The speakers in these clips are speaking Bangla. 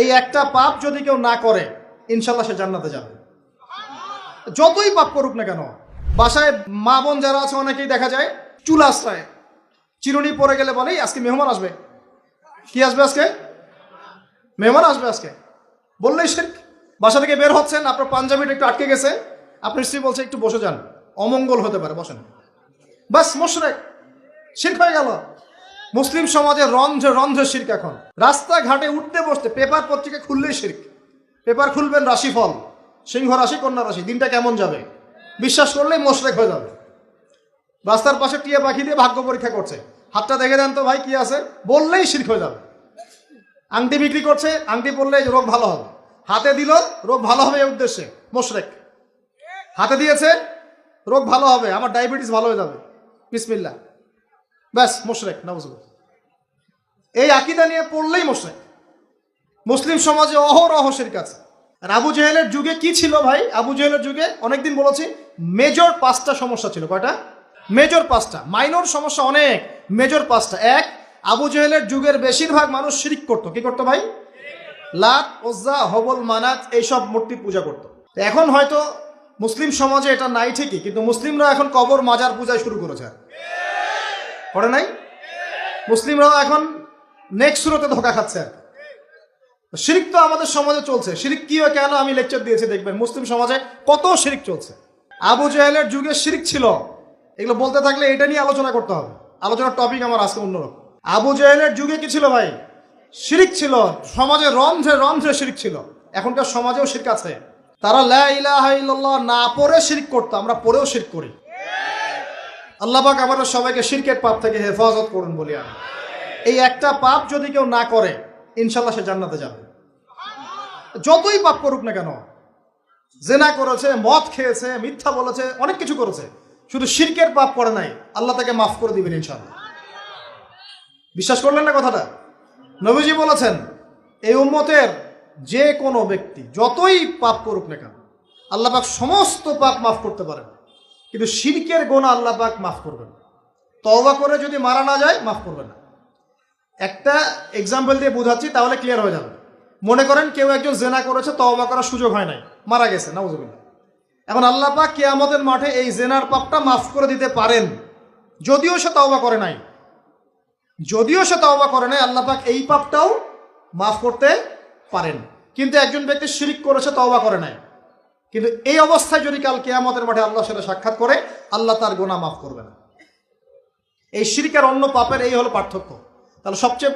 এই একটা পাপ যদি কেউ না করে ইনশাল্লাহ সে জান্নাতে যাবে, যতই পাপ করুক না কেন। বাসায় মা বোন যারা আছে অনেকেই দেখা যায় চুল আশ্রয় চিরুনি পরে গেলে বলে আজকে মেহমান আসবে। কি আসবে আজকে? মেহমান আসবে আজকে বললেই শিরক। বাসা থেকে বের হচ্ছেন, আপনার পাঞ্জাবিটা একটু আটকে গেছে, আপনার স্ত্রী বলছে একটু বসে যান, অমঙ্গল হতে পারে, বসেন, বাস মুশরিক, শিরক হয়ে গেল। মুসলিম সমাজে রন্ধ্রে রন্ধ্রে শিরক। এখন রাস্তাঘাটে উঠতে বসতে পেপার পত্রিকা খুললেই শিরক। পেপার খুলবেন রাশিফল, সিংহ রাশি কন্যা রাশি, দিনটা কেমন যাবে বিশ্বাস করলেই মুশরিক হয়ে যাবে। রাস্তার পাশে টিয়া পাখি দিয়ে ভাগ্য পরীক্ষা করছে, হাতটা দেখে দেন তো ভাই কি আছে, বললেই শিরক হয়ে যাবে। আংটি বিক্রি করছে, আংটি পরলে রোগ ভালো হবে, হাতে দিল রোগ ভালো হবে এই উদ্দেশ্যে, মুশরিক। হাতে দিয়েছে রোগ ভালো হবে, আমার ডায়াবেটিস ভালো হয়ে যাবে, বিসমিল্লাহ, ব্যাস মুশরিক, নাউজুবিল্লাহ। এই আকীদা নিয়ে পড়লেই মুশরিক। মুসলিম সমাজে অহরহ শিরক আছে। আর আবু জেহেলের যুগে কি ছিল ভাই? আবু জেহেলের যুগে অনেকদিন বলেছি মেজর 5টা সমস্যা ছিল। কয়টা? মেজর 5টা, মাইনর সমস্যা অনেক, মেজর 5টা। এক, আবু জেহেলের যুগের বেশিরভাগ মানুষ শিরক করতো। কি করতো ভাই? লাত, উজ্জা, হবল, মানাত এইসব মূর্তি পূজা করতো। এখন হয়তো মুসলিম সমাজে এটা নাই ঠিকই, কিন্তু মুসলিমরা এখন কবর মাজার পূজায় শুরু করেছে, করে নাই? মুসলিমরাও এখন নেক্সট সুরতে ধোকা খাচ্ছে। শিরক তো আমাদের সমাজে চলছে। শিরক কি হয় কেন আমি লেকচার দিয়েছি, দেখবেন মুসলিম সমাজে কত শিরক চলছে। আবু জেহেলের যুগে শিরক ছিল, এগুলো বলতে থাকলে এটা নিয়ে আলোচনা করতে হবে। আলোচনার টপিক আমার আজকে অন্যরকম। আবু জেহেলের যুগে কি ছিল ভাই? শিরক ছিল, সমাজে রন্ধ্রে রন্ধ্রে শিরক ছিল। এখনকার সমাজেও শিরক আছে। তারা লা ইলাহা ইল্লাল্লাহ না পড়ে শিরক করতো, আমরা পড়েও শিরক করি। আল্লাহ পাক আমাদের সবাইকে শিরকের পাপ থেকে হেফাজত করুন বলি আমি। এই একটা পাপ যদি কেউ না করে ইনশাল্লাহ সে জান্নাতে যাবে, যতই পাপ করুক না কেন। জেনা করেছে, মদ খেয়েছে, মিথ্যা বলেছে, অনেক কিছু করেছে, শুধু শিরকের পাপ করে নাই, আল্লাহ তাকে মাফ করে দিবেন ইনশাআল্লাহ। বিশ্বাস করলেন না কথাটা? নবীজি বলেছেন এই উম্মতের যে কোনো ব্যক্তি যতই পাপ করুক না কেন আল্লাহ পাক সমস্ত পাপ মাফ করতে পারেন, কিন্তু শিরকের গুনাহ আল্লাহ পাক মাফ করবেন। তওবা করে যদি মারা না যায় মাফ করবেন না। একটা এক্সাম্পল দিয়ে বোঝাচ্ছি, তাহলে ক্লিয়ার হয়ে যাবে। মনে করেন কেউ একজন জেনা করেছে, তওবা করার সুযোগ হয় নাই, মারা গেছে, নাউজুবিল্লাহ। এখন আল্লাহ পাক কিয়ামতের মাঠে এই জেনার পাপটা মাফ করে দিতে পারেন, যদিও সে তওবা করে নাই। যদিও সে তওবা করে নাই, আল্লাহ পাক এই পাপটাও মাফ করতে পারেন। কিন্তু একজন ব্যক্তি শিরক করেছে, তওবা করে নাই, কিন্তু এই অবস্থায় যদি কাল কিয়ামতের মাঠে আল্লাহর সাথে সাক্ষাৎ করে, আল্লাহ তার গুনাহ মাফ করবে না। এই শিরক আর অন্য পাপের এই হলো পার্থক্য। তাহলে সবচেয়ে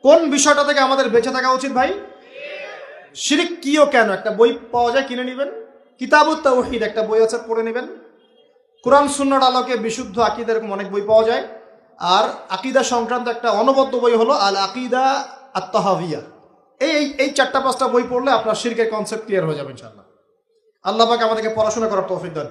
কোন বিষয়টা থেকে আমাদের বেঁচে থাকা উচিত ভাই? শিরক কি ও কেন, একটা বই পাওয়া যায়, কিনে নেবেন। কিতাবুত তাওহীদ একটা বই আছে, পড়ে নেবেন। কোরআন সুন্নাহর আলোকে বিশুদ্ধ আকীদা, এরকম অনেক বই পাওয়া যায়। আর আকীদা সংক্রান্ত একটা অনবদ্য বই হলো আল আকীদা আত-তাহাওয়িয়া। এই 4-5টা বই পড়লে আপনার শিরকের কনসেপ্ট ক্লিয়ার হয়ে যাবে ইনশাআল্লাহ। আল্লাহ পাক আমাদেরকে পড়াশোনা করার তৌফিক দান।